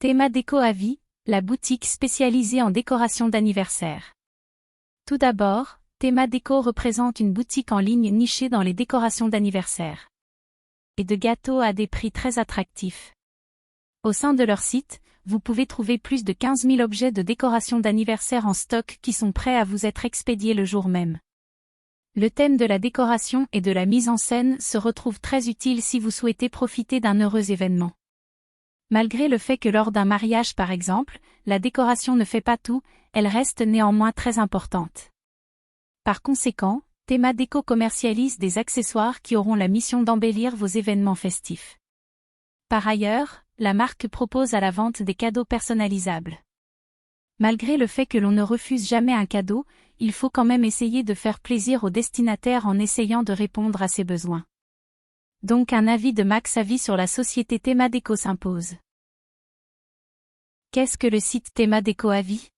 Théma Déco à vie, la boutique spécialisée en décoration d'anniversaire. Tout d'abord, Théma Déco représente une boutique en ligne nichée dans les décorations d'anniversaire et de gâteaux à des prix très attractifs. Au sein de leur site, vous pouvez trouver plus de 15 000 objets de décoration d'anniversaire en stock qui sont prêts à vous être expédiés le jour même. Le thème de la décoration et de la mise en scène se retrouve très utile si vous souhaitez profiter d'un heureux événement. Malgré le fait que lors d'un mariage par exemple, la décoration ne fait pas tout, elle reste néanmoins très importante. Par conséquent, Théma Déco commercialise des accessoires qui auront la mission d'embellir vos événements festifs. Par ailleurs, la marque propose à la vente des cadeaux personnalisables. Malgré le fait que l'on ne refuse jamais un cadeau, il faut quand même essayer de faire plaisir au destinataire en essayant de répondre à ses besoins. Donc un avis de Max Avis sur la société Théma Déco s'impose. Qu'est-ce que le site Théma Déco Avis ?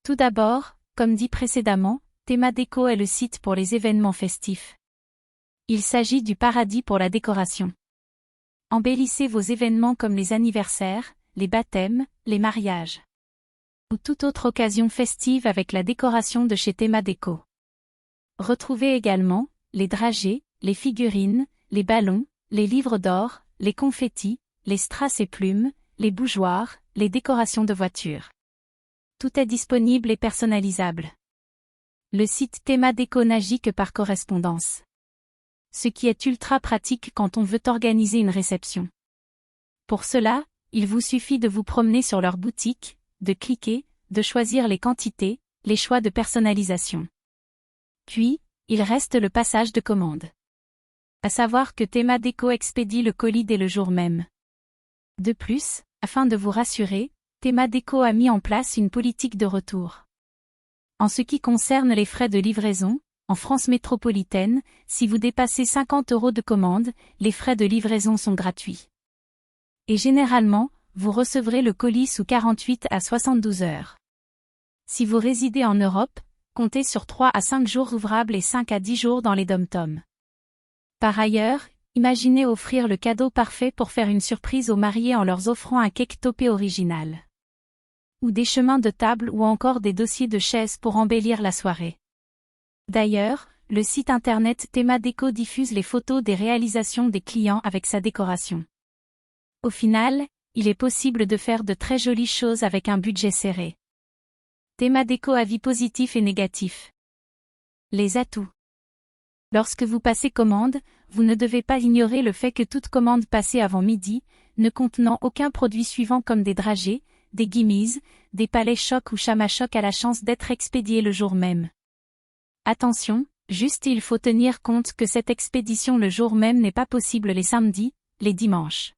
Tout d'abord, comme dit précédemment, Théma Déco est le site pour les événements festifs. Il s'agit du paradis pour la décoration. Embellissez vos événements comme les anniversaires, les baptêmes, les mariages ou toute autre occasion festive avec la décoration de chez Théma Déco. Retrouvez également les dragées, les figurines, les ballons, les livres d'or, les confettis, les strass et plumes, les bougeoirs, les décorations de voitures. Tout est disponible et personnalisable. Le site Théma Déco n'agit que par correspondance. Ce qui est ultra pratique quand on veut organiser une réception. Pour cela, il vous suffit de vous promener sur leur boutique, de cliquer, de choisir les quantités, les choix de personnalisation. Puis, il reste le passage de commande. À savoir que Théma Déco expédie le colis dès le jour même. De plus, afin de vous rassurer, Théma Déco a mis en place une politique de retour. En ce qui concerne les frais de livraison, en France métropolitaine, si vous dépassez 50 € de commande, les frais de livraison sont gratuits. Et généralement, vous recevrez le colis sous 48 à 72 heures. Si vous résidez en Europe, comptez sur 3 à 5 jours ouvrables et 5 à 10 jours dans les dom-toms. Par ailleurs, imaginez offrir le cadeau parfait pour faire une surprise aux mariés en leur offrant un cake topé original. Ou des chemins de table ou encore des dossiers de chaises pour embellir la soirée. D'ailleurs, le site internet Théma Déco diffuse les photos des réalisations des clients avec sa décoration. Au final, il est possible de faire de très jolies choses avec un budget serré. Théma Déco avis positif et négatif. Les atouts. Lorsque vous passez commande, vous ne devez pas ignorer le fait que toute commande passée avant midi, ne contenant aucun produit suivant comme des dragées, des gimmies, des palets choc ou chamas choc a la chance d'être expédiés le jour même. Attention, juste il faut tenir compte que cette expédition le jour même n'est pas possible les samedis, les dimanches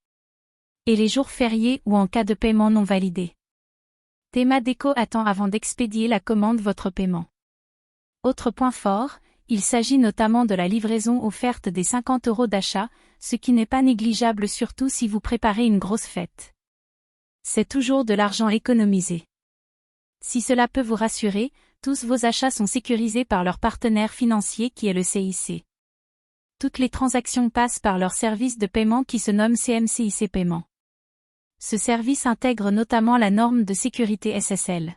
et les jours fériés ou en cas de paiement non validé. Théma Déco attend avant d'expédier la commande votre paiement. Autre point fort, il s'agit notamment de la livraison offerte des 50 € d'achat, ce qui n'est pas négligeable surtout si vous préparez une grosse fête. C'est toujours de l'argent économisé. Si cela peut vous rassurer, tous vos achats sont sécurisés par leur partenaire financier qui est le CIC. Toutes les transactions passent par leur service de paiement qui se nomme CMCIC Paiement. Ce service intègre notamment la norme de sécurité SSL.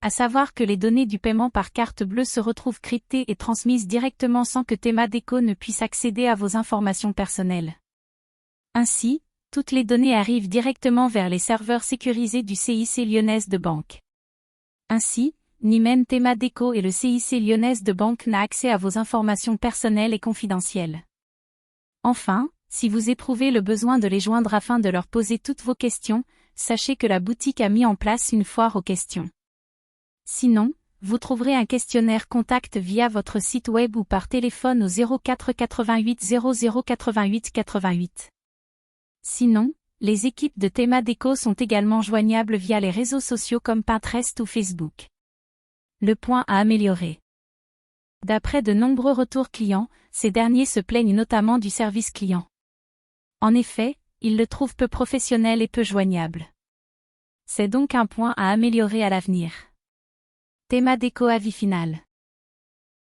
À savoir que les données du paiement par carte bleue se retrouvent cryptées et transmises directement sans que Théma Déco ne puisse accéder à vos informations personnelles. Ainsi, toutes les données arrivent directement vers les serveurs sécurisés du CIC Lyonnaise de Banque. Ainsi, ni même Théma Déco et le CIC Lyonnaise de Banque n'a accès à vos informations personnelles et confidentielles. Enfin, si vous éprouvez le besoin de les joindre afin de leur poser toutes vos questions, sachez que la boutique a mis en place une foire aux questions. Sinon, vous trouverez un questionnaire contact via votre site web ou par téléphone au 04 88 00 88 88. Sinon, les équipes de Théma Déco sont également joignables via les réseaux sociaux comme Pinterest ou Facebook. Le point à améliorer. D'après de nombreux retours clients, ces derniers se plaignent notamment du service client. En effet, ils le trouvent peu professionnel et peu joignable. C'est donc un point à améliorer à l'avenir. Théma Déco avis final.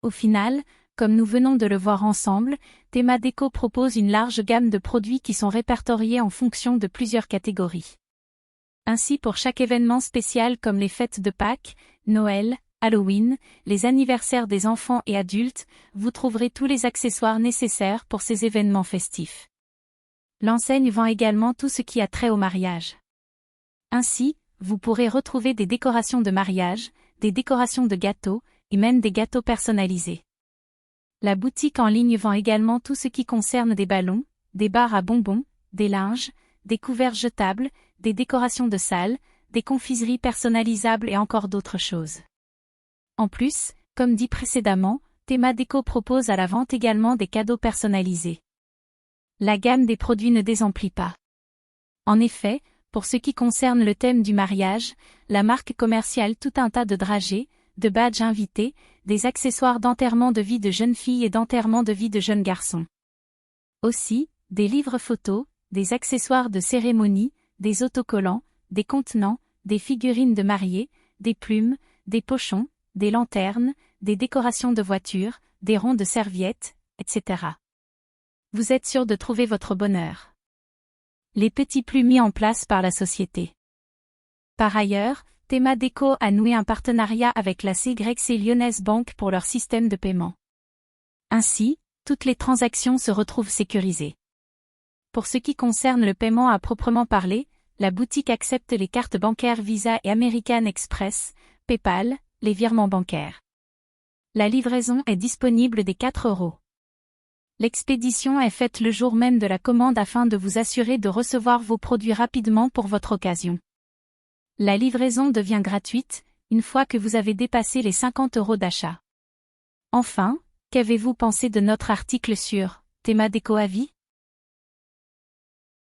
Au final, comme nous venons de le voir ensemble, Théma Déco propose une large gamme de produits qui sont répertoriés en fonction de plusieurs catégories. Ainsi pour chaque événement spécial comme les fêtes de Pâques, Noël, Halloween, les anniversaires des enfants et adultes, vous trouverez tous les accessoires nécessaires pour ces événements festifs. L'enseigne vend également tout ce qui a trait au mariage. Ainsi, vous pourrez retrouver des décorations de mariage, des décorations de gâteaux, et même des gâteaux personnalisés. La boutique en ligne vend également tout ce qui concerne des ballons, des barres à bonbons, des linges, des couverts jetables, des décorations de salle, des confiseries personnalisables et encore d'autres choses. En plus, comme dit précédemment, Théma Déco propose à la vente également des cadeaux personnalisés. La gamme des produits ne désemplit pas. En effet, pour ce qui concerne le thème du mariage, la marque commerciale tout un tas de dragées, de badges invités, des accessoires d'enterrement de vie de jeunes filles et d'enterrement de vie de jeunes garçons. Aussi, des livres photos, des accessoires de cérémonie, des autocollants, des contenants, des figurines de mariés, des plumes, des pochons, des lanternes, des décorations de voitures, des ronds de serviettes, etc. Vous êtes sûr de trouver votre bonheur. Les petits plus mis en place par la société. Par ailleurs, Théma Déco a noué un partenariat avec la CYC Lyonnaise Banque pour leur système de paiement. Ainsi, toutes les transactions se retrouvent sécurisées. Pour ce qui concerne le paiement à proprement parler, la boutique accepte les cartes bancaires Visa et American Express, PayPal, les virements bancaires. La livraison est disponible dès 4 €. L'expédition est faite le jour même de la commande afin de vous assurer de recevoir vos produits rapidement pour votre occasion. La livraison devient gratuite, une fois que vous avez dépassé les 50 € d'achat. Enfin, qu'avez-vous pensé de notre article sur Théma Déco Avis ?